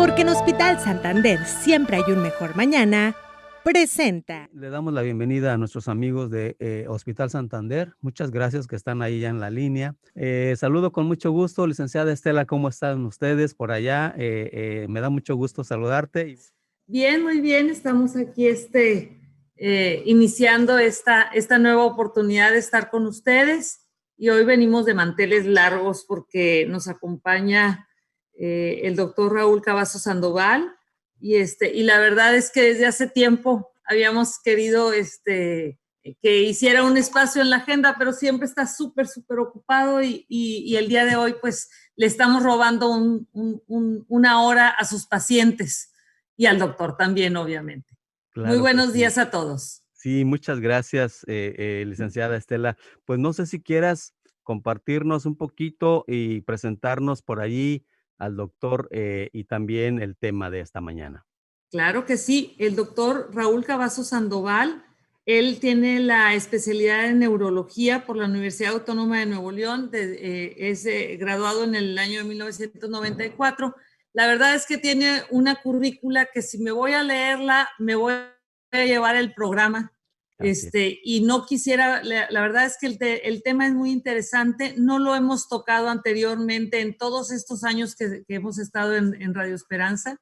Porque en Hospital Santander siempre hay un mejor mañana, presenta. Le damos la bienvenida a nuestros amigos de Hospital Santander. Muchas gracias que están ahí ya en la línea. Saludo con mucho gusto, licenciada Estela, ¿cómo están ustedes por allá? Me da mucho gusto saludarte. Bien, muy bien. Estamos aquí iniciando esta nueva oportunidad de estar con ustedes y hoy venimos de manteles largos porque nos acompaña el doctor Raúl Cavazos Sandoval y la verdad es que desde hace tiempo habíamos querido que hiciera un espacio en la agenda, pero siempre está súper ocupado y el día de hoy pues le estamos robando una hora a sus pacientes y al doctor también, obviamente. Claro. Muy buenos días a todos. Sí, muchas gracias, licenciada Estela. Pues no sé si quieras compartirnos un poquito y presentarnos por allí al doctor y también el tema de esta mañana. Claro que sí. El doctor Raúl Cavazos Sandoval, él tiene la especialidad en neurología por la Universidad Autónoma de Nuevo León, es graduado en el año de 1994. La verdad es que tiene una currícula que si me voy a leerla, me voy a llevar el programa. Y no quisiera, la verdad es que el tema es muy interesante, no lo hemos tocado anteriormente en todos estos años que hemos estado en Radio Esperanza.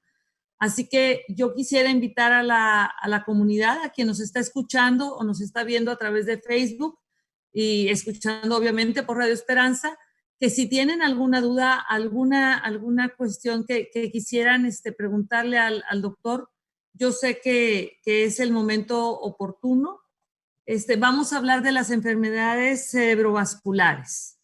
Así que yo quisiera invitar a la comunidad, a quien nos está escuchando o nos está viendo a través de Facebook y escuchando obviamente por Radio Esperanza, que si tienen alguna duda, alguna cuestión que quisieran preguntarle al doctor, yo sé que es el momento oportuno. Vamos a hablar de las enfermedades cerebrovasculares.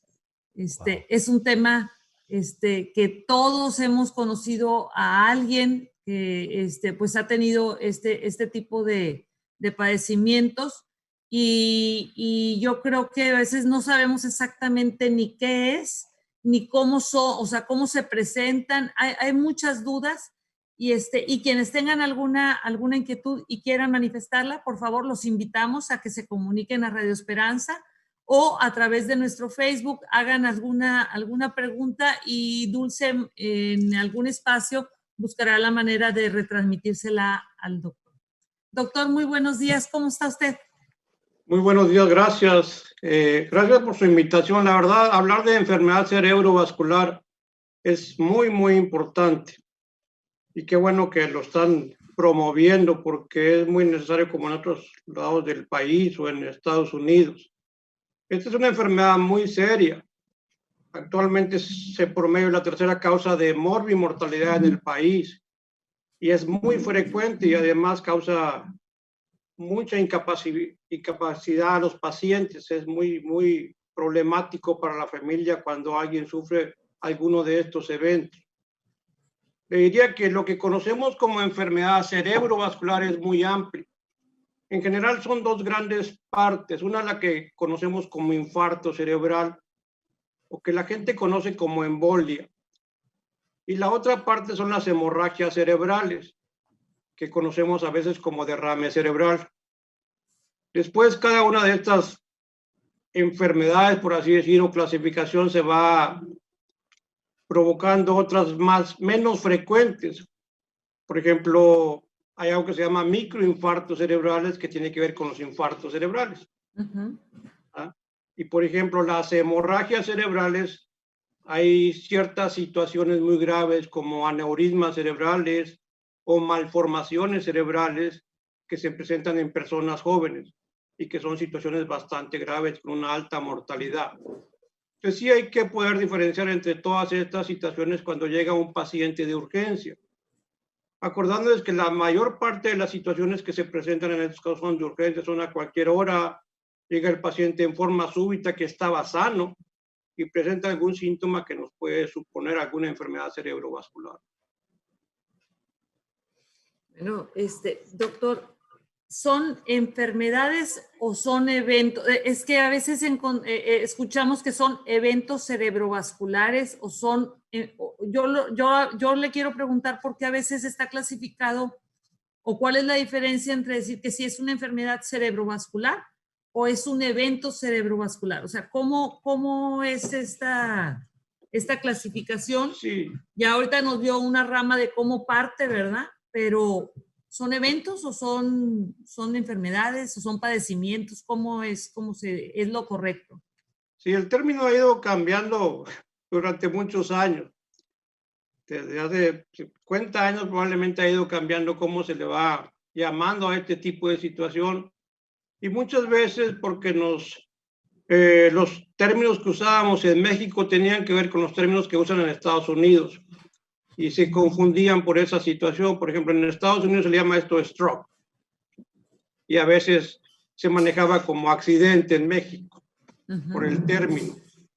Wow. Es un tema que todos hemos conocido a alguien que pues ha tenido este tipo de padecimientos y yo creo que a veces no sabemos exactamente ni qué es, ni cómo son, o sea, cómo se presentan. Hay muchas dudas y quienes tengan alguna inquietud y quieran manifestarla, por favor, los invitamos a que se comuniquen a Radio Esperanza o a través de nuestro Facebook hagan alguna pregunta y Dulce en algún espacio buscará la manera de retransmitírsela al doctor. Doctor, muy buenos días, ¿cómo está usted? Muy buenos días, gracias. Gracias por su invitación. La verdad, hablar de enfermedad cerebrovascular es muy importante y qué bueno que lo están promoviendo porque es muy necesario como en otros lados del país o en Estados Unidos. Esta es una enfermedad muy seria. Actualmente se promedia la tercera causa de morbimortalidad en el país y es muy frecuente y además causa mucha incapacidad a los pacientes. Es muy problemático para la familia cuando alguien sufre alguno de estos eventos. Le diría que lo que conocemos como enfermedad cerebrovascular es muy amplio. En general son dos grandes partes. Una la que conocemos como infarto cerebral o que la gente conoce como embolia. Y la otra parte son las hemorragias cerebrales, que conocemos a veces como derrame cerebral. Después, cada una de estas enfermedades, por así decirlo, clasificación, se va provocando otras menos frecuentes. Por ejemplo, hay algo que se llama microinfartos cerebrales que tiene que ver con los infartos cerebrales. ¿Ah? Y por ejemplo, las hemorragias cerebrales, hay ciertas situaciones muy graves como aneurismas cerebrales o malformaciones cerebrales que se presentan en personas jóvenes y que son situaciones bastante graves con una alta mortalidad. Entonces sí hay que poder diferenciar entre todas estas situaciones cuando llega un paciente de urgencia. Acordándoles que la mayor parte de las situaciones que se presentan en estos casos son de urgencia, son a cualquier hora, llega el paciente en forma súbita que estaba sano y presenta algún síntoma que nos puede suponer alguna enfermedad cerebrovascular. Bueno, doctor, ¿son enfermedades o son eventos? Es que a veces escuchamos que son eventos cerebrovasculares o son, yo le quiero preguntar por qué a veces está clasificado o cuál es la diferencia entre decir que si es una enfermedad cerebrovascular o es un evento cerebrovascular. O sea, ¿cómo es esta esta clasificación. Sí, Ya ahorita nos dio una rama de cómo parte, ¿verdad? Pero ¿son eventos o son enfermedades o son padecimientos? ¿Cómo es lo correcto? sí, el término ha ido cambiando durante muchos años. Desde hace 50 años probablemente ha ido cambiando cómo se le va llamando a este tipo de situación. Y muchas veces porque los términos que usábamos en México tenían que ver con los términos que usan en Estados Unidos y se confundían por esa situación. Por ejemplo, en Estados Unidos se le llama esto stroke y a veces se manejaba como accidente en México por el término.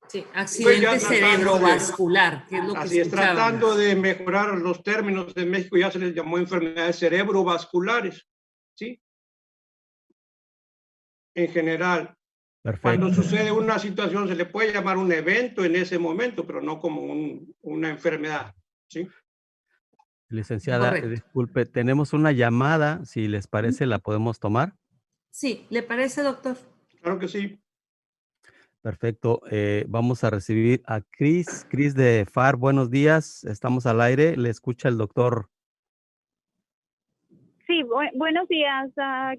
Sí, accidente cerebrovascular, que es lo que así es, tratando de mejorar los términos de México, ya se les llamó enfermedades cerebrovasculares, ¿sí? En general. Perfecto. Cuando sucede una situación se le puede llamar un evento en ese momento, pero no como una enfermedad, ¿sí? Licenciada, Correcto. disculpe, tenemos una llamada, si les parece, ¿la podemos tomar? Sí, ¿le parece, doctor? Claro que sí. Perfecto. Vamos a recibir a Cris. Cris de FAR, buenos días. Estamos al aire. Le escucha el doctor. Sí, buenos días.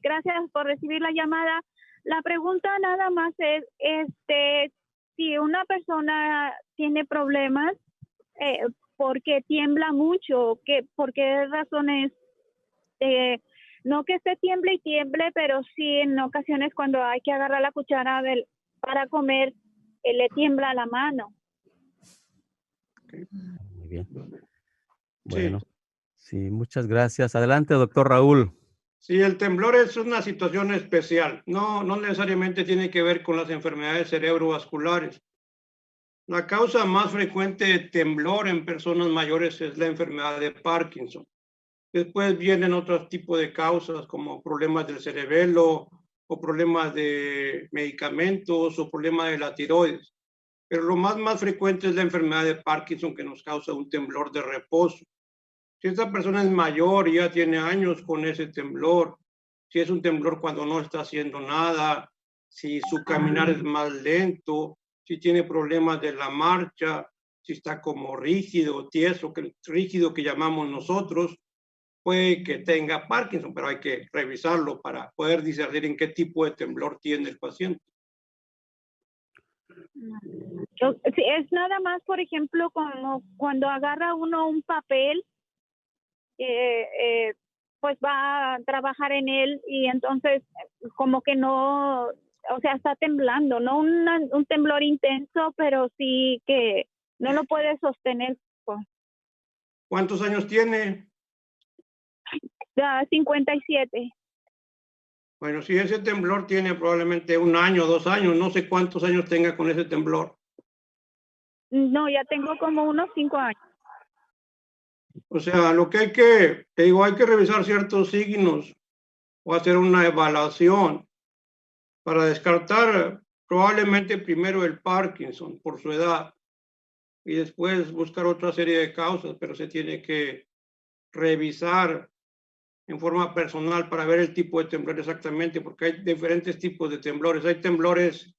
Gracias por recibir la llamada. La pregunta nada más es, si una persona tiene problemas, porque tiembla mucho, ¿por qué razones? No que esté tiemble y tiemble, pero sí en ocasiones cuando hay que agarrar la cuchara para comer, le tiembla la mano. Muy bien. Bueno, sí, muchas gracias. Adelante, doctor Raúl. Sí, el temblor es una situación especial. No necesariamente tiene que ver con las enfermedades cerebrovasculares. La causa más frecuente de temblor en personas mayores es la enfermedad de Parkinson. Después vienen otros tipos de causas como problemas del cerebelo o problemas de medicamentos o problemas de la tiroides. Pero lo más frecuente es la enfermedad de Parkinson que nos causa un temblor de reposo. Si esta persona es mayor y ya tiene años con ese temblor, si es un temblor cuando no está haciendo nada, si su caminar es más lento, si tiene problemas de la marcha, si está como rígido, tieso, rígido que llamamos nosotros, puede que tenga Parkinson, pero hay que revisarlo para poder discernir en qué tipo de temblor tiene el paciente. Sí, es nada más, por ejemplo, como cuando agarra uno un papel, pues va a trabajar en él y entonces como que no, o sea, está temblando, no un temblor intenso, pero sí que no lo puede sostener. ¿Cuántos años tiene? 57. Bueno, si ese temblor tiene probablemente 1 año, 2 años, no sé cuántos años tenga con ese temblor. No, ya tengo como unos 5 años. O sea, lo que hay que revisar ciertos signos o hacer una evaluación para descartar probablemente primero el Parkinson por su edad y después buscar otra serie de causas, pero se tiene que revisar en forma personal para ver el tipo de temblor exactamente, porque hay diferentes tipos de temblores. Hay temblores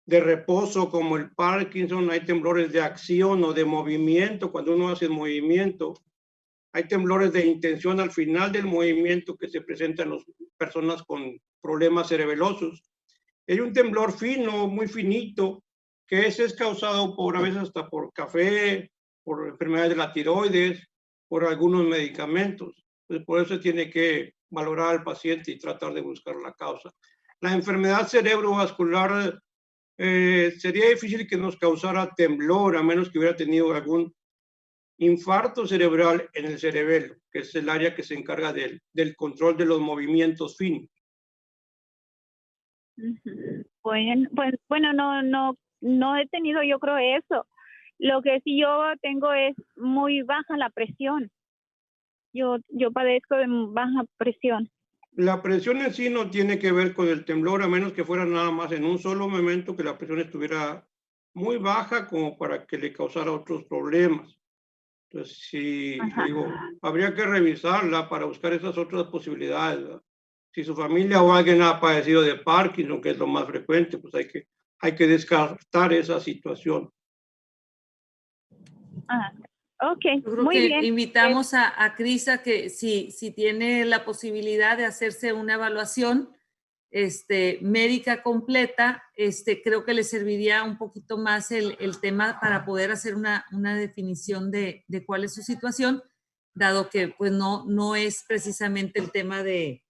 de reposo como el Parkinson, hay temblores de acción o de movimiento cuando uno hace movimiento. Hay temblores de intención al final del movimiento que se presentan en las personas con problemas cerebelosos. Hay un temblor fino, muy finito, que ese es causado a veces hasta por café, por enfermedades de la tiroides, por algunos medicamentos. Entonces, por eso se tiene que valorar al paciente y tratar de buscar la causa. La enfermedad cerebrovascular sería difícil que nos causara temblor, a menos que hubiera tenido algún infarto cerebral en el cerebelo, que es el área que se encarga del control de los movimientos finos. Bueno, no he tenido, yo creo, eso. Lo que sí yo tengo es muy baja la presión. Yo padezco de baja presión. La presión en sí no tiene que ver con el temblor, a menos que fuera nada más en un solo momento que la presión estuviera muy baja como para que le causara otros problemas. Entonces, sí, digo, habría que revisarla para buscar esas otras posibilidades, ¿verdad? Si su familia o alguien ha padecido de Parkinson, que es lo más frecuente, pues hay que descartar esa situación. Ah, ok, Yo creo muy que bien. invitamos a Cris a que si tiene la posibilidad de hacerse una evaluación médica completa, creo que le serviría un poquito más el tema para poder hacer una definición de cuál es su situación, dado que pues no es precisamente el tema de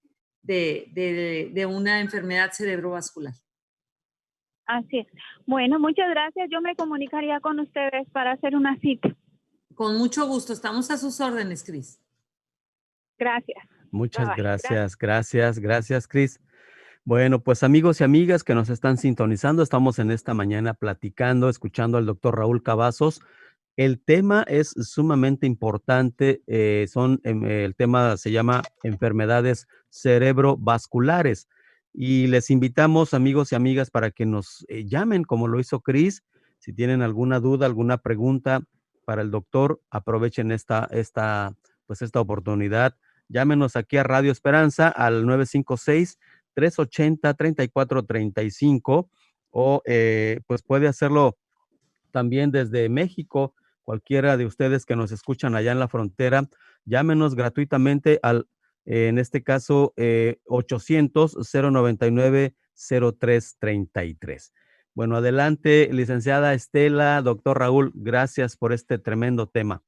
una enfermedad cerebrovascular. Así es. Bueno, muchas gracias. Yo me comunicaría con ustedes para hacer una cita. Con mucho gusto, estamos a sus órdenes, Cris. Gracias. Muchas Bye-bye. gracias, Cris. Bueno, pues amigos y amigas que nos están sintonizando, estamos en esta mañana platicando, escuchando al doctor Raúl Cavazos. El tema es sumamente importante, el tema se llama enfermedades cerebrovasculares y les invitamos, amigos y amigas, para que nos llamen, como lo hizo Cris. Si tienen alguna duda, alguna pregunta para el doctor, aprovechen esta oportunidad. Llámenos aquí a Radio Esperanza al 956-380-3435 o pues puede hacerlo también desde México. Cualquiera de ustedes que nos escuchan allá en la frontera, llámenos gratuitamente en este caso, 800-099-0333. Bueno, adelante, licenciada Estela, doctor Raúl, gracias por este tremendo tema.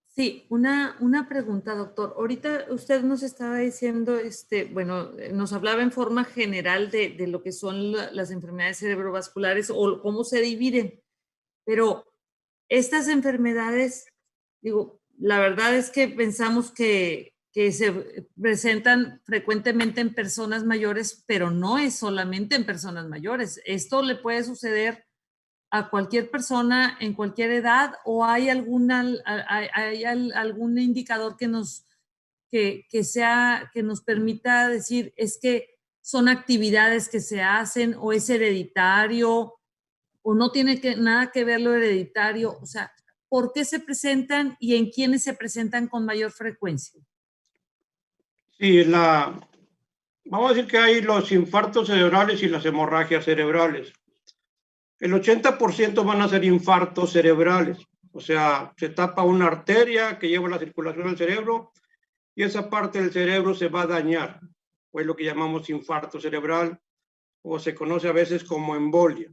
Sí, una pregunta, doctor. Ahorita usted nos estaba diciendo, nos hablaba en forma general de lo que son las enfermedades cerebrovasculares o cómo se dividen, pero estas enfermedades, digo, la verdad es que pensamos que se presentan frecuentemente en personas mayores, pero no es solamente en personas mayores. Esto le puede suceder a cualquier persona en cualquier edad, o hay algún indicador que nos permita decir es que son actividades que se hacen o es hereditario o no tiene nada que ver lo hereditario. O sea, ¿por qué se presentan y en quiénes se presentan con mayor frecuencia? Sí, vamos a decir que hay los infartos cerebrales y las hemorragias cerebrales. El 80% van a ser infartos cerebrales, o sea, se tapa una arteria que lleva la circulación al cerebro y esa parte del cerebro se va a dañar, o es lo que llamamos infarto cerebral, o se conoce a veces como embolia.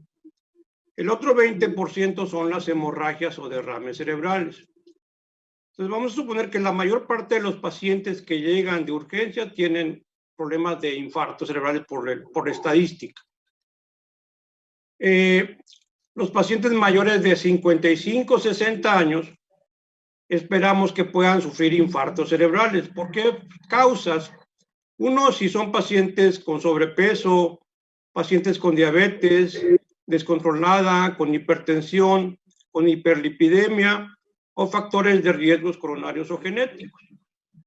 El otro 20% son las hemorragias o derrames cerebrales. Entonces vamos a suponer que la mayor parte de los pacientes que llegan de urgencia tienen problemas de infartos cerebrales por estadística. Los pacientes mayores de 55, 60 años, esperamos que puedan sufrir infartos cerebrales. ¿Por qué causas? Uno, si son pacientes con sobrepeso, pacientes con diabetes descontrolada, con hipertensión, con hiperlipidemia o factores de riesgos coronarios o genéticos.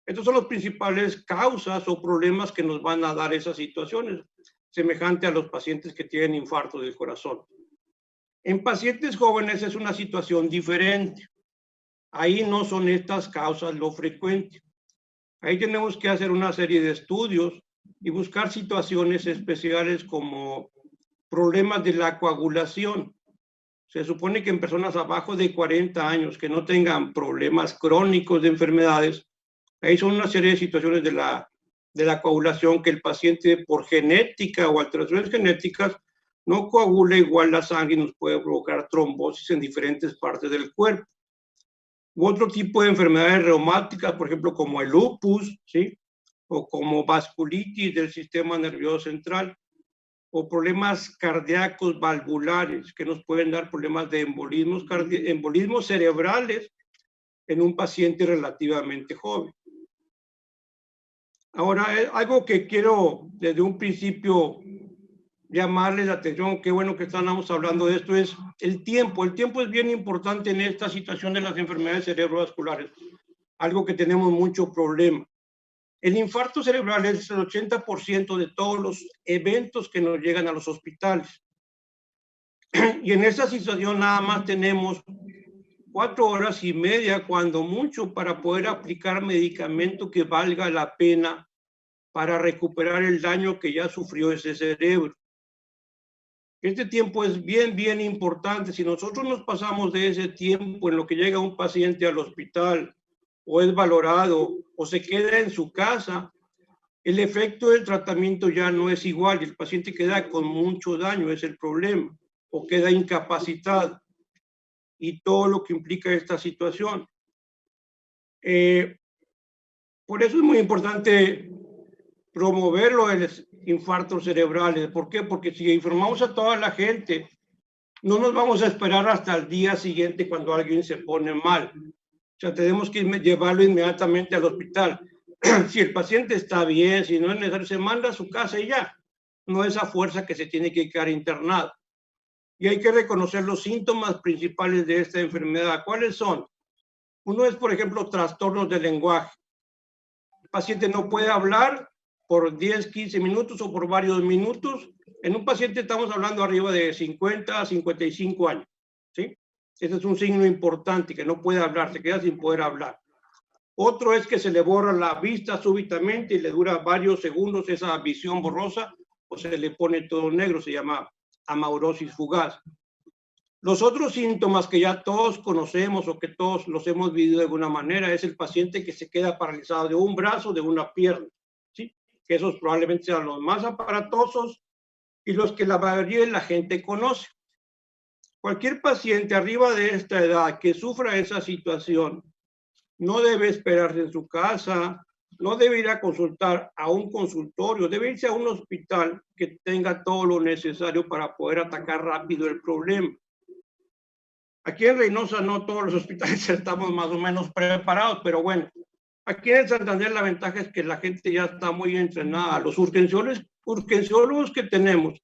Estos son las principales causas o problemas que nos van a dar esas situaciones, semejante a los pacientes que tienen infarto del corazón. En pacientes jóvenes es una situación diferente. Ahí no son estas causas lo frecuente. Ahí tenemos que hacer una serie de estudios y buscar situaciones especiales como problemas de la coagulación. Se supone que en personas abajo de 40 años que no tengan problemas crónicos de enfermedades, ahí son una serie de situaciones de la coagulación que el paciente por genética o alteraciones genéticas no coagula igual la sangre y nos puede provocar trombosis en diferentes partes del cuerpo. U otro tipo de enfermedades reumáticas, por ejemplo, como el lupus, ¿sí? O como vasculitis del sistema nervioso central, o problemas cardíacos valvulares que nos pueden dar problemas de embolismos cerebrales en un paciente relativamente joven. Ahora, algo que quiero desde un principio llamarles la atención, qué bueno que estamos hablando de esto, es el tiempo. El tiempo es bien importante en esta situación de las enfermedades cerebrovasculares, algo que tenemos mucho problema. El infarto cerebral es el 80% de todos los eventos que nos llegan a los hospitales. Y en esta situación nada más tenemos 4 horas y media, cuando mucho, para poder aplicar medicamento que valga la pena para recuperar el daño que ya sufrió ese cerebro. Este tiempo es bien, bien importante. Si nosotros nos pasamos de ese tiempo en lo que llega un paciente al hospital o es valorado o se queda en su casa, el efecto del tratamiento ya no es igual y el paciente queda con mucho daño, es el problema, o queda incapacitado y todo lo que implica esta situación. Por eso es muy importante promover los infartos cerebrales. ¿Por qué? Porque si informamos a toda la gente, no nos vamos a esperar hasta el día siguiente cuando alguien se pone mal. O sea, tenemos que llevarlo inmediatamente al hospital. Si el paciente está bien, si no es necesario, se manda a su casa y ya. No es a fuerza que se tiene que quedar internado. Y hay que reconocer los síntomas principales de esta enfermedad. ¿Cuáles son? Uno es, por ejemplo, trastornos del lenguaje. El paciente no puede hablar por 10, 15 minutos o por varios minutos. En un paciente estamos hablando arriba de 50 a 55 años, ¿sí? Ese es un signo importante, que no puede hablar, se queda sin poder hablar. Otro es que se le borra la vista súbitamente y le dura varios segundos esa visión borrosa, o se le pone todo negro, se llama amaurosis fugaz. Los otros síntomas que ya todos conocemos o que todos los hemos vivido de alguna manera es el paciente que se queda paralizado de un brazo, de una pierna, ¿sí? Que esos probablemente sean los más aparatosos y los que la mayoría de la gente conoce. Cualquier paciente arriba de esta edad que sufra esa situación no debe esperarse en su casa, no debe ir a consultar a un consultorio, debe irse a un hospital que tenga todo lo necesario para poder atacar rápido el problema. Aquí en Reynosa no todos los hospitales estamos más o menos preparados, pero bueno, aquí en Santander la ventaja es que la gente ya está muy entrenada. Los urgenciólogos que tenemos,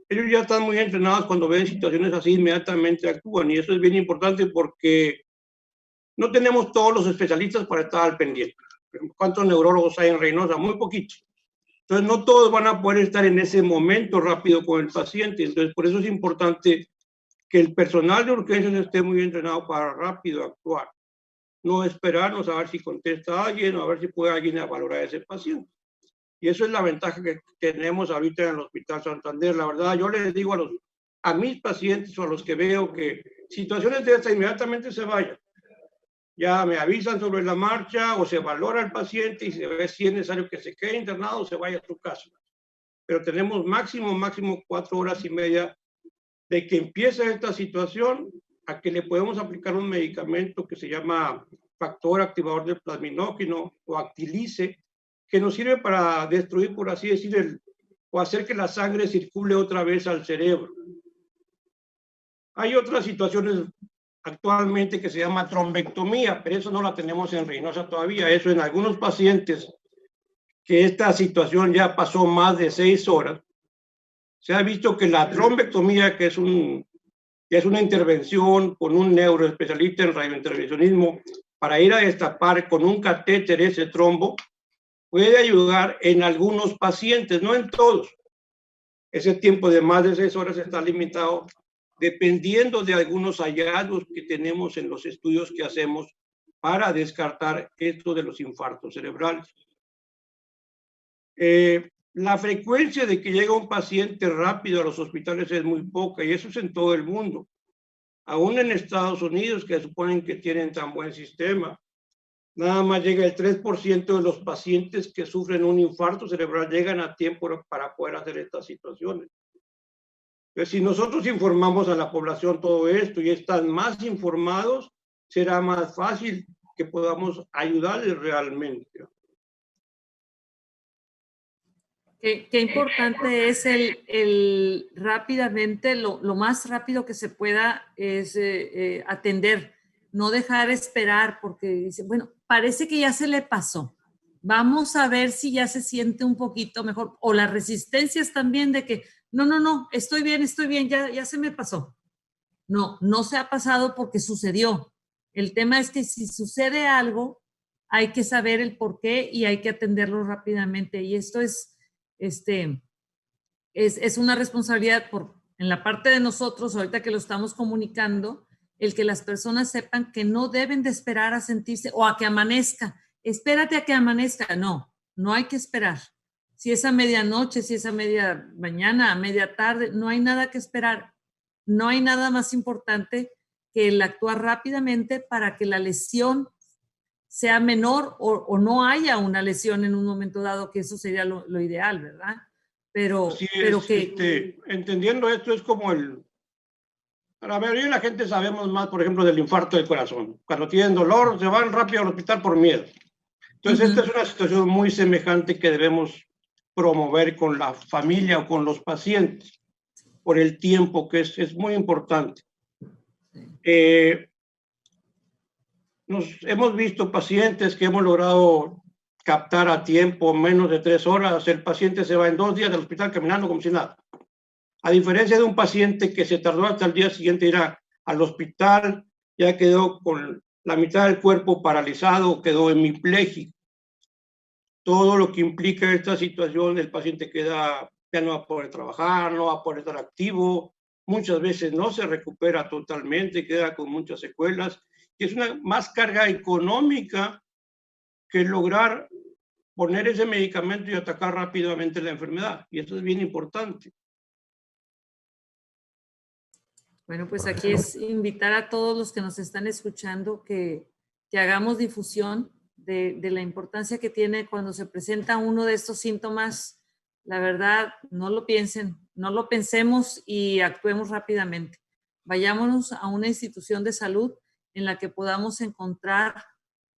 ellos ya están muy entrenados, cuando ven situaciones así inmediatamente actúan, y eso es bien importante porque no tenemos todos los especialistas para estar al pendiente. ¿Cuántos neurólogos hay en Reynosa? Muy poquitos. Entonces no todos van a poder estar en ese momento rápido con el paciente. Entonces por eso es importante que el personal de urgencias esté muy entrenado para rápido actuar. No esperarnos a ver si contesta alguien o a ver si puede alguien valorar a ese paciente. Y eso es la ventaja que tenemos ahorita en el Hospital Santander. La verdad, yo les digo a mis pacientes o a los que veo que situaciones de estas inmediatamente se vayan. Ya me avisan sobre la marcha o se valora el paciente y se ve si es necesario que se quede internado o se vaya a su casa. Pero tenemos máximo 4 horas y media de que empiece esta situación a que le podemos aplicar un medicamento que se llama factor activador del plasminógeno o Actilice, que nos sirve para destruir, por así decir, o hacer que la sangre circule otra vez al cerebro. Hay otras situaciones actualmente que se llama trombectomía, pero eso no la tenemos en Reynosa todavía. Eso en algunos pacientes que esta situación ya pasó más de 6 horas, se ha visto que la trombectomía, que es una intervención con un neuroespecialista en radiointervencionismo para ir a destapar con un catéter ese trombo, puede ayudar en algunos pacientes, no en todos. Ese tiempo de más de 6 horas está limitado dependiendo de algunos hallazgos que tenemos en los estudios que hacemos para descartar esto de los infartos cerebrales. La frecuencia de que llega un paciente rápido a los hospitales es muy poca y eso es en todo el mundo. Aún en Estados Unidos, que suponen que tienen tan buen sistema, nada más llega el 3% de los pacientes que sufren un infarto cerebral llegan a tiempo para poder hacer estas situaciones. Entonces, si nosotros informamos a la población todo esto y están más informados, será más fácil que podamos ayudarles realmente. Qué importante es el rápidamente, lo más rápido que se pueda es atender, no dejar esperar porque dice, bueno, parece que ya se le pasó. Vamos a ver si ya se siente un poquito mejor. O las resistencias también de que, no, estoy bien, ya se me pasó. No se ha pasado porque sucedió. El tema es que si sucede algo, hay que saber el por qué y hay que atenderlo rápidamente. Y esto es una responsabilidad en la parte de nosotros, ahorita que lo estamos comunicando, el que las personas sepan que no deben de esperar a sentirse o a que amanezca. Espérate a que amanezca. No hay que esperar. Si es a medianoche, si es a media mañana, a media tarde, no hay nada que esperar. No hay nada más importante que el actuar rápidamente para que la lesión sea menor o no haya una lesión en un momento dado, que eso sería lo ideal, ¿verdad? Pero que... entendiendo esto, es como la mayoría de la gente sabemos más, por ejemplo, del infarto del corazón. Cuando tienen dolor, se van rápido al hospital por miedo. Entonces, esta es una situación muy semejante que debemos promover con la familia o con los pacientes por el tiempo, que es muy importante. Hemos visto pacientes que hemos logrado captar a tiempo, menos de 3 horas. El paciente se va en 2 días del hospital caminando como si nada. A diferencia de un paciente que se tardó hasta el día siguiente ir al hospital, ya quedó con la mitad del cuerpo paralizado, quedó hemipléjico. Todo lo que implica esta situación, el paciente ya no va a poder trabajar, no va a poder estar activo, muchas veces no se recupera totalmente, queda con muchas secuelas, y es una más carga económica que lograr poner ese medicamento y atacar rápidamente la enfermedad, y eso es bien importante. Bueno, pues aquí es invitar a todos los que nos están escuchando que hagamos difusión de la importancia que tiene cuando se presenta uno de estos síntomas. La verdad, no lo piensen, no lo pensemos y actuemos rápidamente. Vayámonos a una institución de salud en la que podamos encontrar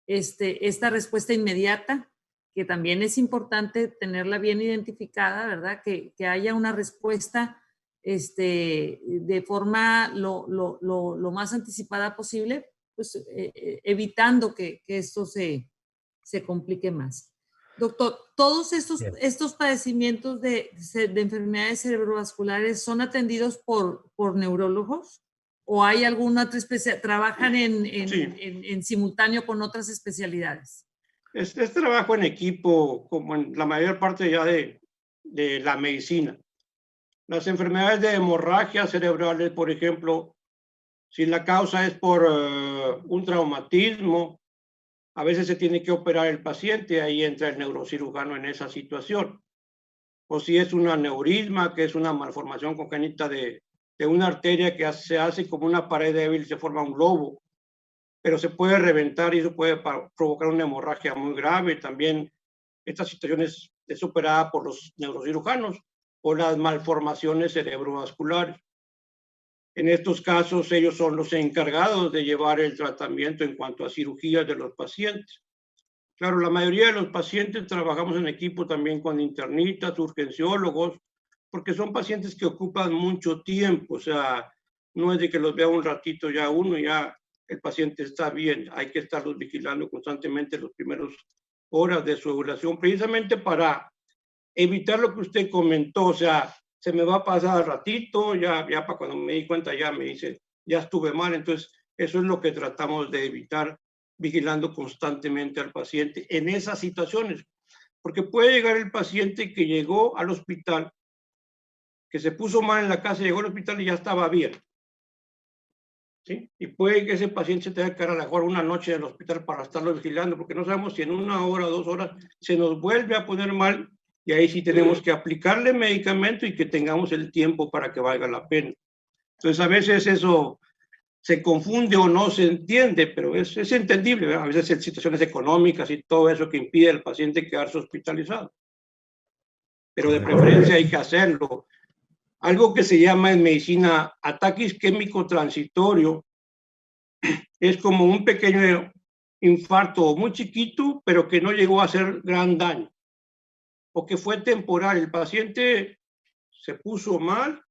esta respuesta inmediata, que también es importante tenerla bien identificada, ¿verdad? Que haya una respuesta de forma lo más anticipada posible, pues evitando que esto se complique más. Doctor, ¿todos estos padecimientos de enfermedades cerebrovasculares son atendidos por neurólogos? ¿O hay alguna otra especialidad? ¿Trabajan en simultáneo con otras especialidades? Es trabajo en equipo, como en la mayor parte ya de la medicina. Las enfermedades de hemorragia cerebrales, por ejemplo, si la causa es por un traumatismo, a veces se tiene que operar el paciente, ahí entra el neurocirujano en esa situación. O si es un aneurisma, que es una malformación congénita de una arteria que se hace como una pared débil y se forma un globo, pero se puede reventar y eso puede provocar una hemorragia muy grave. También esta situación es operada por los neurocirujanos o las malformaciones cerebrovasculares. En estos casos, ellos son los encargados de llevar el tratamiento en cuanto a cirugías de los pacientes. Claro, la mayoría de los pacientes trabajamos en equipo también con internistas, urgenciólogos, porque son pacientes que ocupan mucho tiempo. O sea, no es de que los vea un ratito ya uno y ya el paciente está bien. Hay que estarlos vigilando constantemente los primeros horas de su evaluación, precisamente para evitar lo que usted comentó. O sea, se me va a pasar al ratito, ya para cuando me di cuenta ya me dice, ya estuve mal. Entonces, eso es lo que tratamos de evitar, vigilando constantemente al paciente en esas situaciones. Porque puede llegar el paciente que llegó al hospital, que se puso mal en la casa, llegó al hospital y ya estaba bien. ¿Sí? Y puede que ese paciente se tenga que quedar a lo mejor una noche en el hospital para estarlo vigilando, porque no sabemos si en 1 hora o 2 horas se nos vuelve a poner mal. Y ahí sí tenemos que aplicarle medicamento y que tengamos el tiempo para que valga la pena. Entonces, a veces eso se confunde o no se entiende, pero es entendible, ¿verdad? A veces en situaciones económicas y todo eso que impide al paciente quedarse hospitalizado. Pero de preferencia hay que hacerlo. Algo que se llama en medicina ataque isquémico transitorio es como un pequeño infarto muy chiquito, pero que no llegó a hacer gran daño, o que fue temporal. El paciente se puso mal,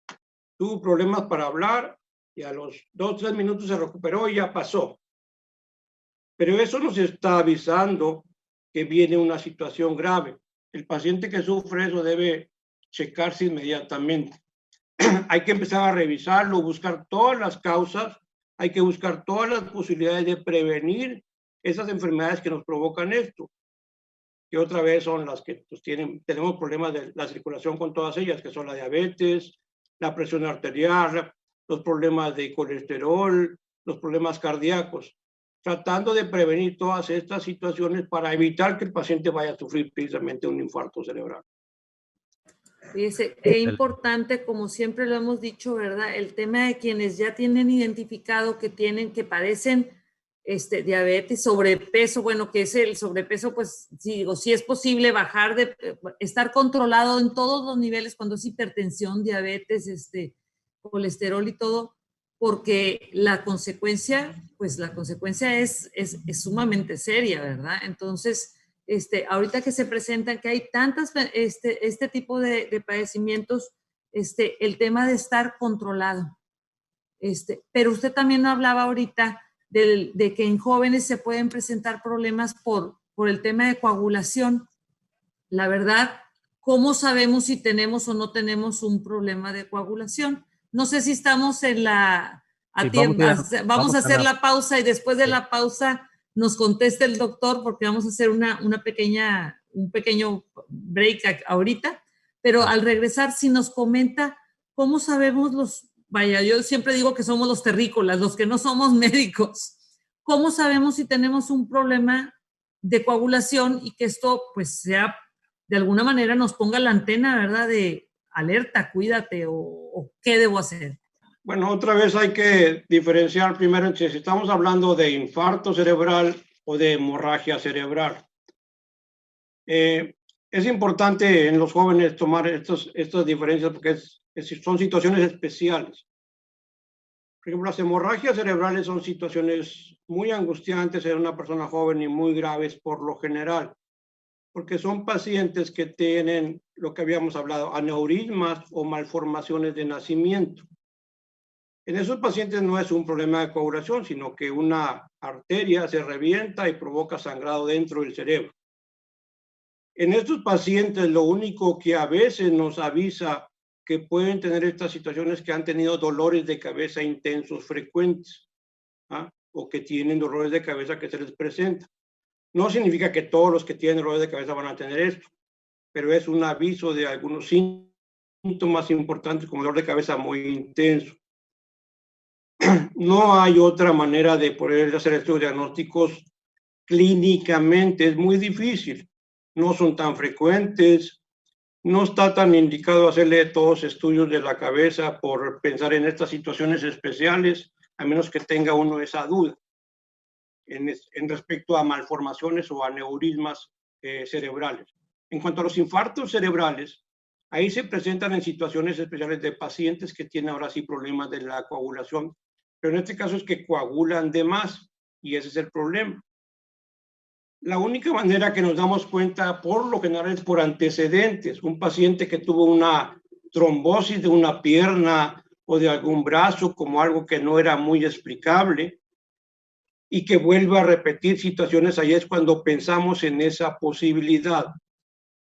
tuvo problemas para hablar y a los 2 o 3 minutos se recuperó y ya pasó. Pero eso nos está avisando que viene una situación grave. El paciente que sufre eso debe checarse inmediatamente. Hay que empezar a revisarlo, buscar todas las causas, hay que buscar todas las posibilidades de prevenir esas enfermedades que nos provocan esto. Que otra vez son las que pues, tenemos problemas de la circulación con todas ellas, que son la diabetes, la presión arterial, los problemas de colesterol, los problemas cardíacos, tratando de prevenir todas estas situaciones para evitar que el paciente vaya a sufrir precisamente un infarto cerebral. Fíjese, qué importante, como siempre lo hemos dicho, ¿verdad? El tema de quienes ya tienen identificado que padecen diabetes, sobrepeso, bueno, que es el sobrepeso, pues sí, digo, sí es posible bajar estar controlado en todos los niveles cuando es hipertensión, diabetes, colesterol y todo, porque la consecuencia es sumamente seria, ¿verdad? Entonces, ahorita que se presentan que hay tantas, este tipo de padecimientos, el tema de estar controlado. Pero usted también hablaba ahorita de que en jóvenes se pueden presentar problemas por el tema de coagulación. La verdad, ¿cómo sabemos si tenemos o no tenemos un problema de coagulación? No sé si estamos en Sí, tiempo. Vamos vamos a a hacer la- la pausa y después de sí. la pausa nos contesta el doctor porque vamos a hacer un pequeño break ahorita. Pero al regresar, si nos comenta cómo sabemos vaya, yo siempre digo que somos los terrícolas, los que no somos médicos. ¿Cómo sabemos si tenemos un problema de coagulación y que esto pues sea de alguna manera nos ponga la antena, ¿verdad? De alerta, cuídate o qué debo hacer? Bueno, otra vez hay que diferenciar primero entre si estamos hablando de infarto cerebral o de hemorragia cerebral. Es importante en los jóvenes tomar estas diferencias porque son situaciones especiales. Por ejemplo, las hemorragias cerebrales son situaciones muy angustiantes en una persona joven y muy graves por lo general, porque son pacientes que tienen lo que habíamos hablado, aneurismas o malformaciones de nacimiento. En esos pacientes no es un problema de coagulación, sino que una arteria se revienta y provoca sangrado dentro del cerebro. En estos pacientes, lo único que a veces nos avisa que pueden tener estas situaciones que han tenido dolores de cabeza intensos frecuentes, ¿ah? O que tienen dolores de cabeza que se les presenta. No significa que todos los que tienen dolores de cabeza van a tener esto, pero es un aviso de algunos síntomas importantes como dolor de cabeza muy intenso. No hay otra manera de poder hacer estos diagnósticos clínicamente, es muy difícil. No son tan frecuentes, no está tan indicado hacerle todos estudios de la cabeza por pensar en estas situaciones especiales, a menos que tenga uno esa duda en respecto a malformaciones o aneurismas cerebrales. En cuanto a los infartos cerebrales, ahí se presentan en situaciones especiales de pacientes que tienen ahora sí problemas de la coagulación, pero en este caso es que coagulan de más y ese es el problema. La única manera que nos damos cuenta por lo general es por antecedentes. Un paciente que tuvo una trombosis de una pierna o de algún brazo como algo que no era muy explicable y que vuelva a repetir situaciones, ahí es cuando pensamos en esa posibilidad.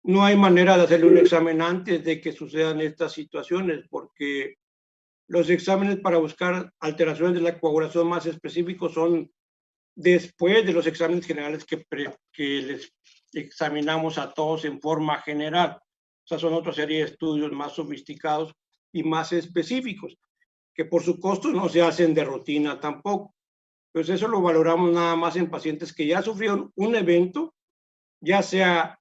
No hay manera de hacerle un examen antes de que sucedan estas situaciones porque los exámenes para buscar alteraciones de la coagulación más específicos son después de los exámenes generales que les examinamos a todos en forma general. O sea, son otra serie de estudios más sofisticados y más específicos, que por su costo no se hacen de rutina tampoco. Pues eso lo valoramos nada más en pacientes que ya sufrieron un evento, ya sea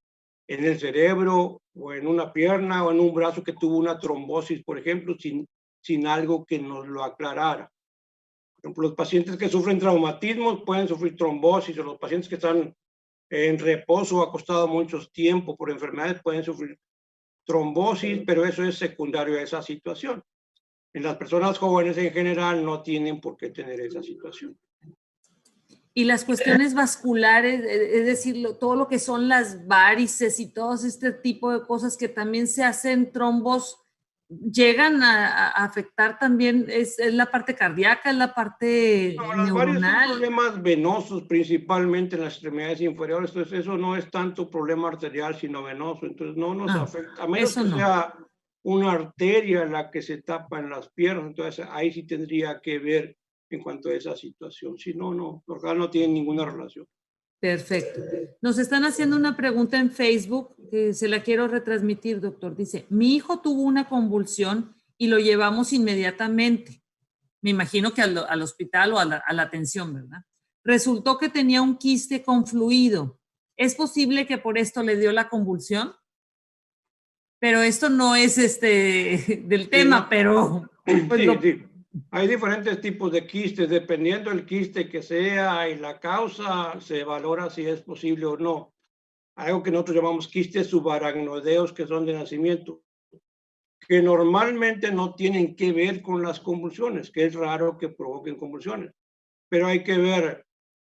en el cerebro o en una pierna o en un brazo que tuvo una trombosis, por ejemplo, sin algo que nos lo aclarara. Por ejemplo, los pacientes que sufren traumatismos pueden sufrir trombosis, o los pacientes que están en reposo o acostados mucho tiempo por enfermedades pueden sufrir trombosis, pero eso es secundario a esa situación. En las personas jóvenes en general no tienen por qué tener esa situación. Y las cuestiones vasculares, es decir, todo lo que son las varices y todo este tipo de cosas que también se hacen trombos, llegan a afectar también, es la parte cardíaca, es la parte Las varices son neuronal. problemas venosos principalmente en las extremidades inferiores, entonces eso no es tanto problema arterial sino venoso, entonces no nos afecta, a menos que sea una arteria la que se tapa en las piernas, entonces ahí sí tendría que ver en cuanto a esa situación, si no, no tiene ninguna relación. Perfecto. Nos están haciendo una pregunta en Facebook que se la quiero retransmitir, doctor. Dice, mi hijo tuvo una convulsión y lo llevamos inmediatamente. Me imagino que al hospital o a la atención, ¿verdad? Resultó que tenía un quiste con fluido. ¿Es posible que por esto le dio la convulsión? pero esto no es del tema, pero pues Sí, sí. Hay diferentes tipos de quistes, dependiendo del quiste que sea y la causa, se valora si es posible o no. Algo que nosotros llamamos quistes subaracnoideos, que son de nacimiento, que normalmente no tienen que ver con las convulsiones, que es raro que provoquen convulsiones, pero hay que ver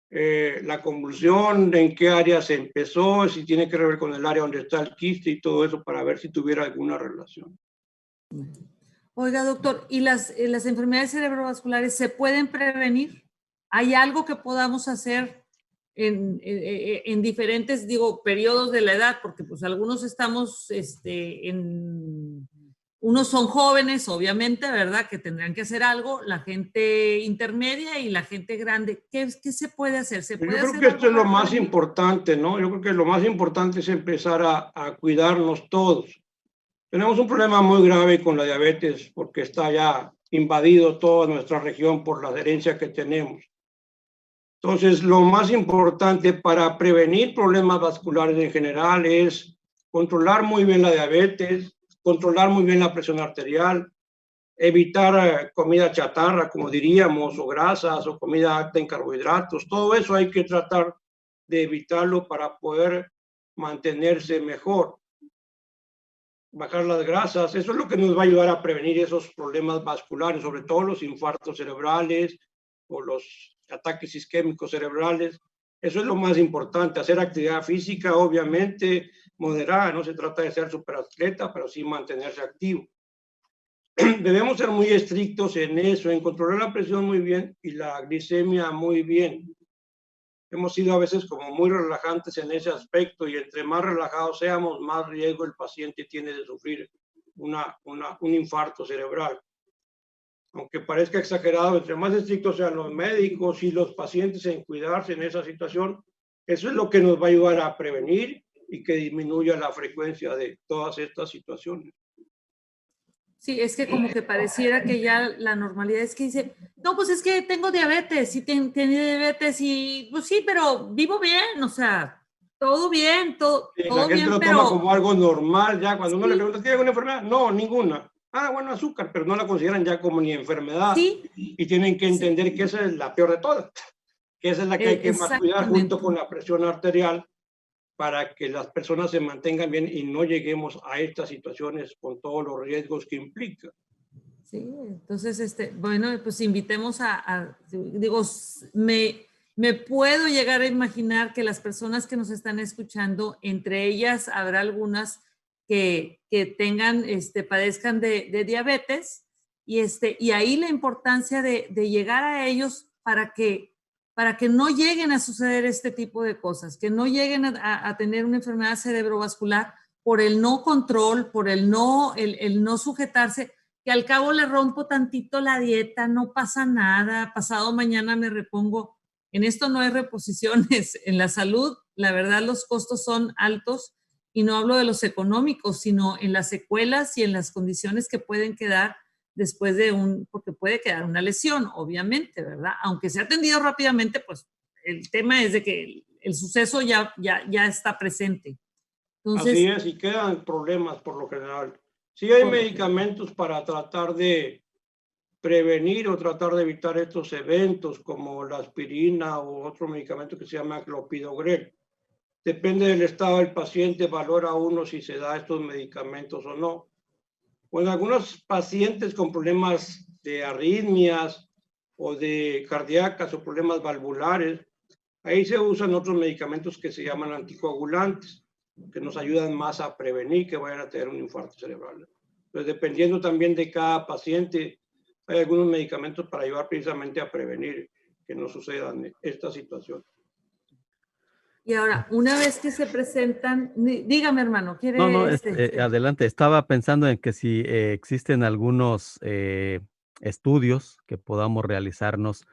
la convulsión, en qué área se empezó, si tiene que ver con el área donde está el quiste y todo eso para ver si tuviera alguna relación. Oiga, doctor, ¿y las enfermedades cerebrovasculares se pueden prevenir? ¿Hay algo que podamos hacer en diferentes, digo, periodos de la edad? Porque pues algunos estamos unos son jóvenes, obviamente, ¿verdad? Que tendrán que hacer algo, la gente intermedia y la gente grande. ¿Qué se puede hacer? ¿Se puede Yo creo hacer que esto es algo lo para más prevenir? importante, ¿no? Yo creo que lo más importante es empezar a cuidarnos todos. Tenemos un problema muy grave con la diabetes porque está ya invadido toda nuestra región por la herencia que tenemos. Entonces, lo más importante para prevenir problemas vasculares en general es controlar muy bien la diabetes, controlar muy bien la presión arterial, evitar comida chatarra, como diríamos, o grasas, o comida alta en carbohidratos. Todo eso hay que tratar de evitarlo para poder mantenerse mejor. Bajar las grasas, eso es lo que nos va a ayudar a prevenir esos problemas vasculares, sobre todo los infartos cerebrales o los ataques isquémicos cerebrales. Eso es lo más importante, hacer actividad física, obviamente, moderada, no se trata de ser superatleta, pero sí mantenerse activo. Debemos ser muy estrictos en eso, en controlar la presión muy bien y la glicemia muy bien. Hemos sido a veces como muy relajantes en ese aspecto y entre más relajados seamos, más riesgo el paciente tiene de sufrir un infarto cerebral. Aunque parezca exagerado, entre más estrictos sean los médicos y los pacientes en cuidarse en esa situación, eso es lo que nos va a ayudar a prevenir y que disminuya la frecuencia de todas estas situaciones. Sí, es que como que pareciera que ya la normalidad es que dice, no, pues es que tengo diabetes, sí tengo diabetes y pues sí, pero vivo bien, o sea, todo bien, todo La gente bien, lo toma pero como algo normal ya. Cuando uno le sí, pregunta, ¿tiene alguna enfermedad? No, ninguna. Ah, bueno, azúcar, pero no la consideran ya como ni enfermedad. sí, Y tienen que entender que esa es la peor de todas, que esa es la que hay que más cuidar junto exactamente. con la presión arterial para que las personas se mantengan bien y no lleguemos a estas situaciones con todos los riesgos que implica. Sí, entonces, bueno, pues invitemos digo, me puedo llegar a imaginar que las personas que nos están escuchando, entre ellas habrá algunas que tengan, padezcan de diabetes y ahí la importancia de llegar a ellos para que no lleguen a suceder este tipo de cosas, que no lleguen a tener una enfermedad cerebrovascular por el no control, por el no sujetarse, que al cabo le rompo tantito la dieta, no pasa nada, pasado mañana me repongo. En esto no hay reposiciones. En la salud, la verdad, los costos son altos y no hablo de los económicos, sino en las secuelas y en las condiciones que pueden quedar después porque puede quedar una lesión, obviamente, ¿verdad? Aunque sea atendido rápidamente, pues el tema es de que el suceso ya está presente. Así Entonces, es, y quedan problemas por lo general. Sí hay por lo que medicamentos para tratar de prevenir o tratar de evitar estos eventos como la aspirina o otro medicamento que se llama clopidogrel. Depende del estado del paciente, valora uno si se da estos medicamentos o no. O en algunos pacientes con problemas de arritmias o de cardíacas o problemas valvulares, ahí se usan otros medicamentos que se llaman anticoagulantes, que nos ayudan más a prevenir que vayan a tener un infarto cerebral. Entonces, dependiendo también de cada paciente, hay algunos medicamentos para ayudar precisamente a prevenir que no sucedan estas situaciones. Y ahora, una vez que se presentan, dígame, hermano, No, ¿quiere no, adelante. Estaba pensando en que si existen algunos estudios que podamos realizarnos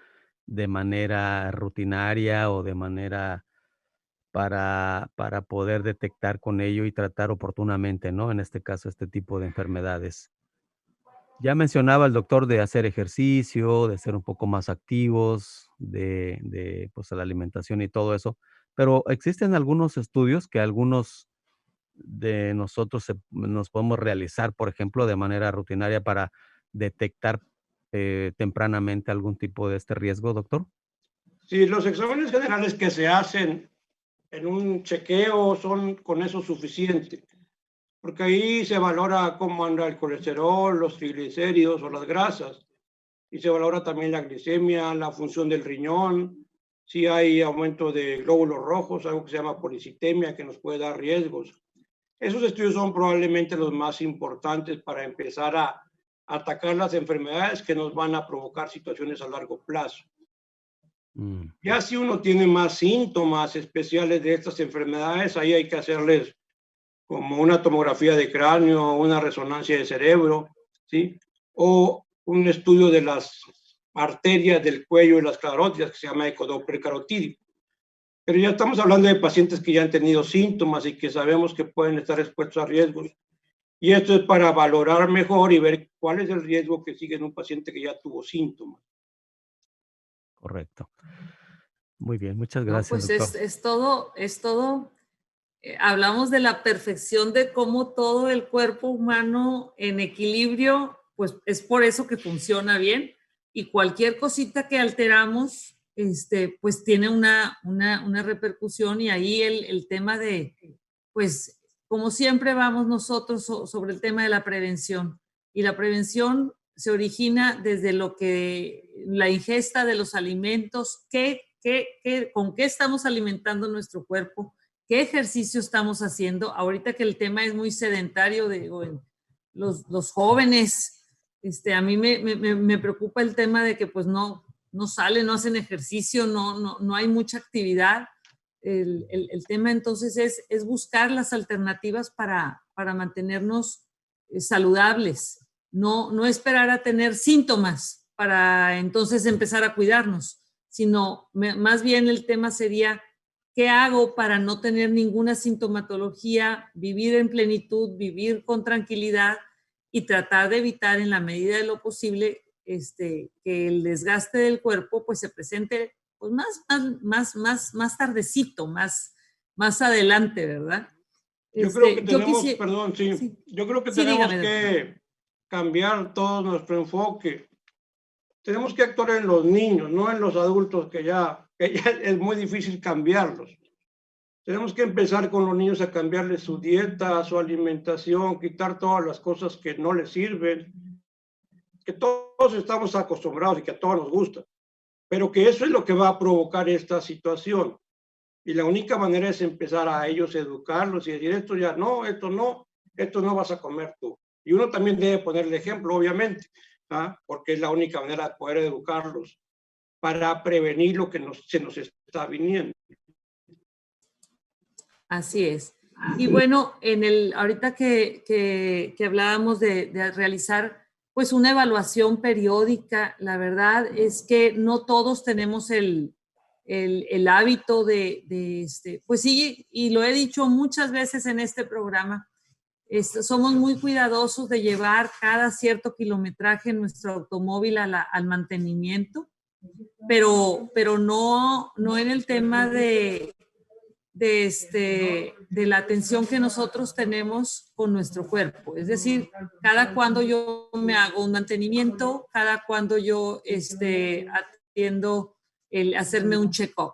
de manera rutinaria o de manera para poder detectar con ello y tratar oportunamente, ¿no? En este caso, este tipo de enfermedades. Ya mencionaba el doctor de hacer ejercicio, de ser un poco más activos, pues, la alimentación y todo eso, pero existen algunos estudios que algunos de nosotros nos podemos realizar, por ejemplo, de manera rutinaria para detectar tempranamente algún tipo de este riesgo, doctor? Sí, los exámenes generales que se hacen en un chequeo son con eso suficiente, porque ahí se valora cómo anda el colesterol, los triglicéridos o las grasas, y se valora también la glicemia, la función del riñón, si hay aumento de glóbulos rojos, algo que se llama policitemia, que nos puede dar riesgos. Esos estudios son probablemente los más importantes para empezar a atacar las enfermedades que nos van a provocar situaciones a largo plazo. Ya si uno tiene más síntomas especiales de estas enfermedades, ahí hay que hacerles como una tomografía de cráneo, una resonancia de cerebro, ¿sí? O un estudio de las arterias del cuello y las carótidas, que se llama ecodoppler carotídeo. Pero ya estamos hablando de pacientes que ya han tenido síntomas y que sabemos que pueden estar expuestos a riesgos. Y esto es para valorar mejor y ver cuál es el riesgo que sigue en un paciente que ya tuvo síntomas. Correcto. Muy bien, muchas No, gracias, pues doctor. es todo. Hablamos de la perfección de cómo todo el cuerpo humano en equilibrio, pues es por eso que funciona bien, y cualquier cosita que alteramos, pues tiene una repercusión, y ahí el tema de, pues como siempre vamos nosotros sobre el tema de la prevención, y la prevención se origina desde lo que la ingesta de los alimentos, con qué estamos alimentando nuestro cuerpo, qué ejercicio estamos haciendo. Ahorita que el tema es muy sedentario, los jóvenes, a mí me preocupa el tema de que pues no salen, no hacen ejercicio, no hay mucha actividad. El tema entonces es buscar las alternativas para mantenernos saludables, no esperar a tener síntomas para entonces empezar a cuidarnos, sino más bien el tema sería ¿qué hago para no tener ninguna sintomatología, vivir en plenitud, vivir con tranquilidad y tratar de evitar en la medida de lo posible que el desgaste del cuerpo pues se presente pues más tardecito, más adelante, ¿verdad? Yo creo que tenemos, quisiera, perdón, sí, yo creo que sí, tenemos dígame, doctor. que cambiar todo nuestro enfoque. Tenemos que actuar en los niños, no en los adultos que ya es muy difícil cambiarlos. Tenemos que empezar con los niños a cambiarles su dieta, su alimentación, quitar todas las cosas que no les sirven, que todos estamos acostumbrados y que a todos nos gusta, pero que eso es lo que va a provocar esta situación. Y la única manera es empezar a ellos educarlos y decir, esto ya no, esto no vas a comer tú. Y uno también debe ponerle ejemplo, obviamente, ¿ah? Porque es la única manera de poder educarlos para prevenir lo que se nos está viniendo. Así es. Y bueno, ahorita que hablábamos de realizar pues una evaluación periódica, la verdad es que no todos tenemos el hábito pues sí, y lo he dicho muchas veces en este programa, somos muy cuidadosos de llevar cada cierto kilometraje nuestro automóvil al mantenimiento, pero no en el tema de la atención que nosotros tenemos con nuestro cuerpo. Es decir, cada cuando yo me hago un mantenimiento, cada cuando yo atiendo el hacerme un check-up.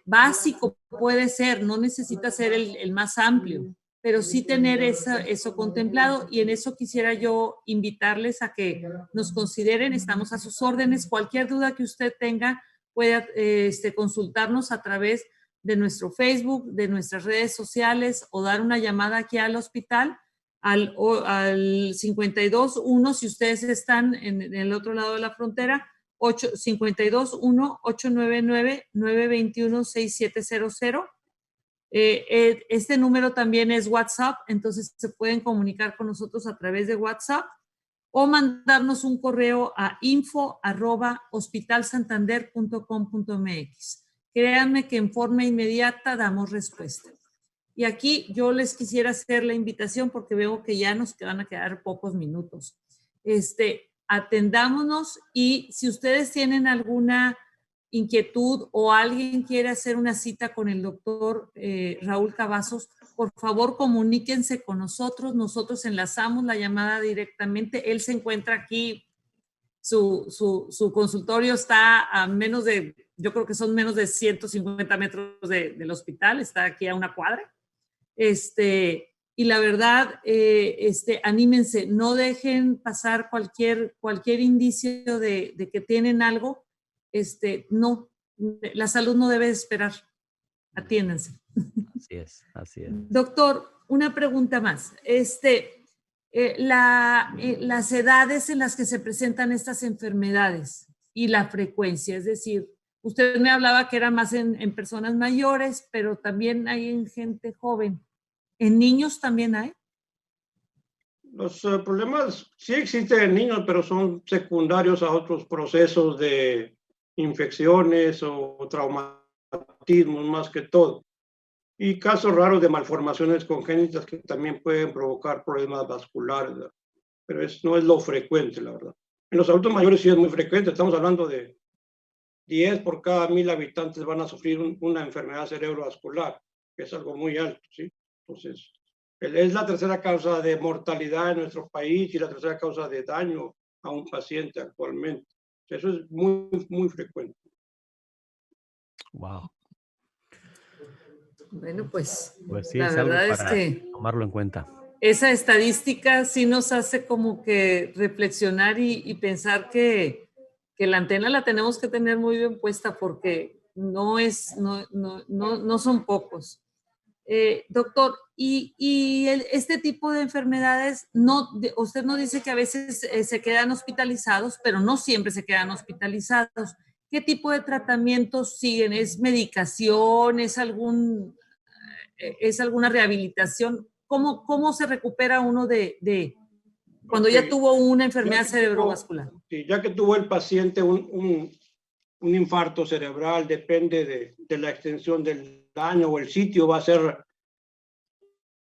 Básico puede ser, no necesita ser el más amplio, pero sí tener eso contemplado, y en eso quisiera yo invitarles a que nos consideren, estamos a sus órdenes. Cualquier duda que usted tenga puede consultarnos a través de nuestro Facebook, de nuestras redes sociales, o dar una llamada aquí al hospital al 52-1 si ustedes están en el otro lado de la frontera, 52-1-899-921-6700. Este número también es WhatsApp, entonces se pueden comunicar con nosotros a través de WhatsApp o mandarnos un correo a info@hospitalsantander.com.mx. Créanme que en forma inmediata damos respuesta. Y aquí yo les quisiera hacer la invitación porque veo que ya nos van a quedar pocos minutos. Atendámonos, y si ustedes tienen alguna inquietud o alguien quiere hacer una cita con el doctor Raúl Cavazos, por favor comuníquense con nosotros. Nosotros enlazamos la llamada directamente. Él se encuentra aquí. Su consultorio está a menos de, yo creo que son menos de 150 metros del hospital. Está aquí a una cuadra. Y la verdad, anímense, no dejen pasar cualquier indicio de que tienen algo. No, la salud no debe esperar. Atiéndanse. Así es, así es. Doctor, una pregunta más. Las edades en las que se presentan estas enfermedades y la frecuencia, es decir, usted me hablaba que era más en personas mayores, pero también hay en gente joven. ¿En niños también hay? Los problemas sí existen en niños, pero son secundarios a otros procesos de infecciones o traumatismos más que todo. Y casos raros de malformaciones congénitas que también pueden provocar problemas vasculares, ¿verdad? Pero no es lo frecuente, la verdad. En los adultos mayores sí es muy frecuente, estamos hablando de 10 por cada 1000 habitantes van a sufrir una enfermedad cerebrovascular, que es algo muy alto, ¿sí? Entonces, es la tercera causa de mortalidad en nuestro país y la tercera causa de daño a un paciente actualmente. Eso es muy, muy frecuente. Wow. Bueno, pues sí, la es algo verdad es para que tomarlo en cuenta. esa estadística sí nos hace como que reflexionar y pensar que la antena la tenemos que tener muy bien puesta porque no son pocos. Doctor, este tipo de enfermedades, usted nos dice que a veces se quedan hospitalizados, pero no siempre se quedan hospitalizados. ¿Qué tipo de tratamientos siguen? ¿Es medicación? ¿Es alguna rehabilitación? ¿Cómo se recupera uno de cuando ya tuvo una enfermedad cerebrovascular? Sí, ya que tuvo el paciente un infarto cerebral, depende de la extensión del daño o el sitio, va a ser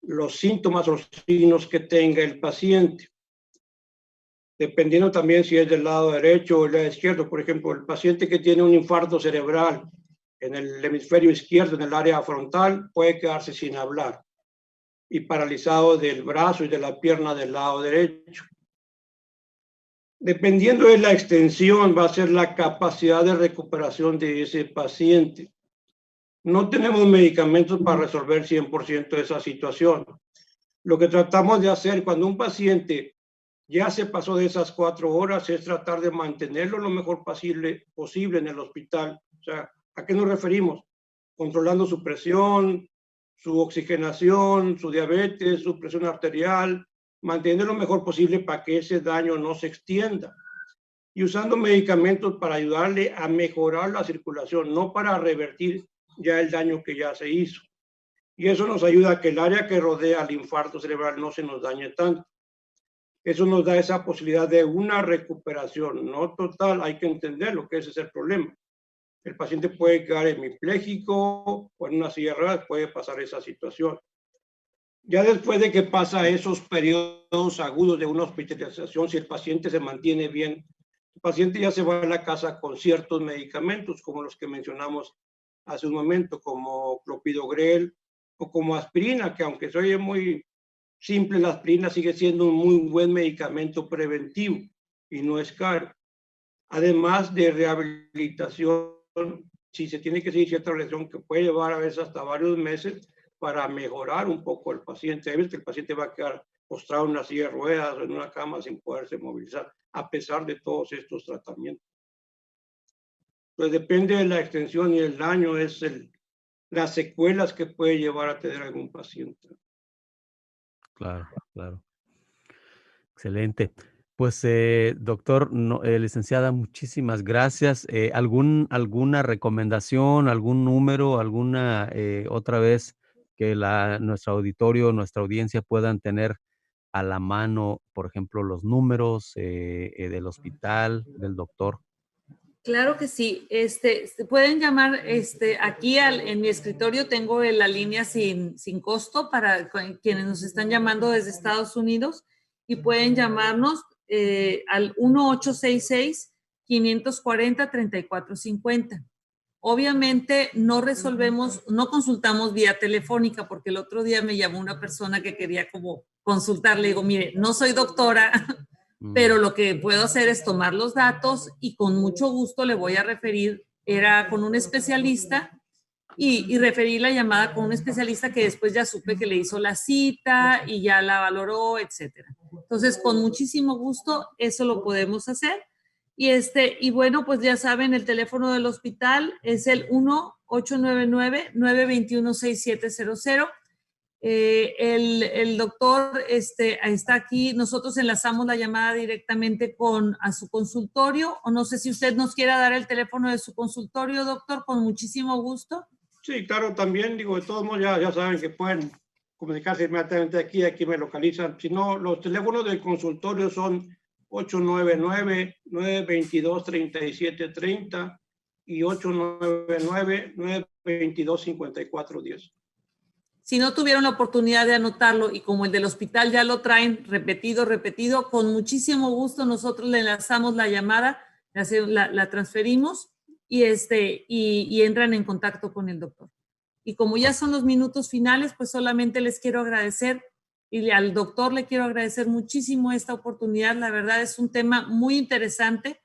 los síntomas o los signos que tenga el paciente. Dependiendo también si es del lado derecho o del lado izquierdo. Por ejemplo, el paciente que tiene un infarto cerebral en el hemisferio izquierdo, en el área frontal, puede quedarse sin hablar y paralizado del brazo y de la pierna del lado derecho. Dependiendo de la extensión, va a ser la capacidad de recuperación de ese paciente. No tenemos medicamentos para resolver 100% esa situación. Lo que tratamos de hacer cuando un paciente ya se pasó de esas 4 horas es tratar de mantenerlo lo mejor posible en el hospital. O sea, ¿a qué nos referimos? Controlando su presión, su oxigenación, su diabetes, su presión arterial, manteniendo lo mejor posible para que ese daño no se extienda. Y usando medicamentos para ayudarle a mejorar la circulación, no para revertir ya el daño que ya se hizo. Y eso nos ayuda a que el área que rodea al infarto cerebral no se nos dañe tanto. Eso nos da esa posibilidad de una recuperación, no total, hay que entender lo que ese es el problema. El paciente puede quedar hemipléjico o en una silla de ruedas, puede pasar esa situación. Ya después de que pasa esos periodos agudos de una hospitalización, si el paciente se mantiene bien, el paciente ya se va a la casa con ciertos medicamentos, como los que mencionamos hace un momento, como clopidogrel o como aspirina, que aunque se oye muy simple, la aspirina sigue siendo un muy buen medicamento preventivo y no es caro. Además de rehabilitación, si se tiene que seguir cierta rehabilitación que puede llevar a veces hasta varios meses para mejorar un poco al paciente. Hay veces que el paciente va a quedar postrado en una silla de ruedas o en una cama sin poderse movilizar, a pesar de todos estos tratamientos. Pues depende de la extensión y el daño, es las secuelas que puede llevar a tener algún paciente. Claro, claro. Excelente. Pues, doctor, licenciada, muchísimas gracias. ¿Alguna recomendación, algún número, alguna otra vez que nuestro auditorio, nuestra audiencia puedan tener a la mano, por ejemplo, los números del hospital, del doctor? Claro que sí. Pueden llamar aquí en mi escritorio tengo la línea sin costo para quienes nos están llamando desde Estados Unidos y pueden llamarnos al 1866-540-3450 Obviamente no resolvemos, no consultamos vía telefónica, porque el otro día me llamó una persona que quería como consultar. Le digo, mire, no soy doctora, pero lo que puedo hacer es tomar los datos y con mucho gusto le voy a referir, era con un especialista, y referí la llamada con un especialista que después ya supe que le hizo la cita y ya la valoró, etcétera. Entonces, con muchísimo gusto, eso lo podemos hacer. Y bueno, pues ya saben, el teléfono del hospital es el 1-899-921-6700. El doctor está aquí. Nosotros enlazamos la llamada directamente a su consultorio, o no sé si usted nos quiera dar el teléfono de su consultorio, doctor, con muchísimo gusto. Sí, claro, también digo, de todos modos ya saben que pueden comunicarse inmediatamente aquí me localizan. Si no, los teléfonos del consultorio son 899-922-3730 y 899-922-5410. Si no tuvieron la oportunidad de anotarlo y como el del hospital ya lo traen repetido, con muchísimo gusto nosotros le enlazamos la llamada, la transferimos y entran en contacto con el doctor. Y como ya son los minutos finales, pues solamente les quiero agradecer y al doctor le quiero agradecer muchísimo esta oportunidad. La verdad es un tema muy interesante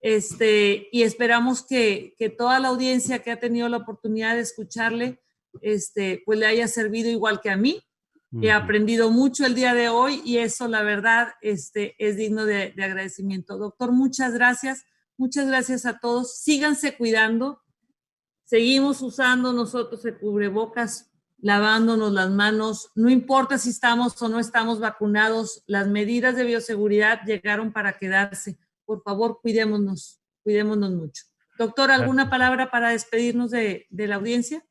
y esperamos que toda la audiencia que ha tenido la oportunidad de escucharle pues le haya servido igual que a mí. He aprendido mucho el día de hoy y eso la verdad es digno de agradecimiento. Doctor, muchas gracias a todos. Síganse cuidando. Seguimos usando nosotros el cubrebocas, lavándonos las manos. No importa si estamos o no estamos vacunados, las medidas de bioseguridad llegaron para quedarse. Por favor, cuidémonos mucho. Doctor, ¿alguna palabra para despedirnos de la audiencia?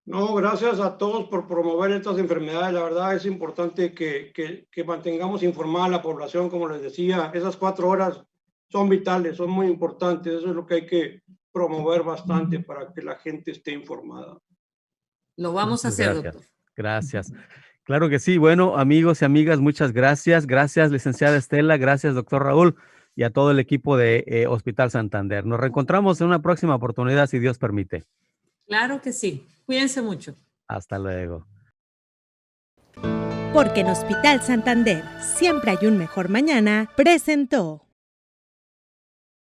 No, gracias a todos por promover estas enfermedades. La verdad es importante que mantengamos informada a la población, como les decía. Esas 4 horas son vitales, son muy importantes. Eso es lo que hay que promover bastante para que la gente esté informada. Lo vamos a hacer, Gracias. doctor. Gracias. Claro que sí. Bueno, amigos y amigas, muchas gracias. Gracias, licenciada Estela. Gracias, doctor Raúl, y a todo el equipo de Hospital Santander. Nos reencontramos en una próxima oportunidad, si Dios permite. Claro que sí. Cuídense mucho. Hasta luego. Porque en Hospital Santander siempre hay un mejor mañana, presentó.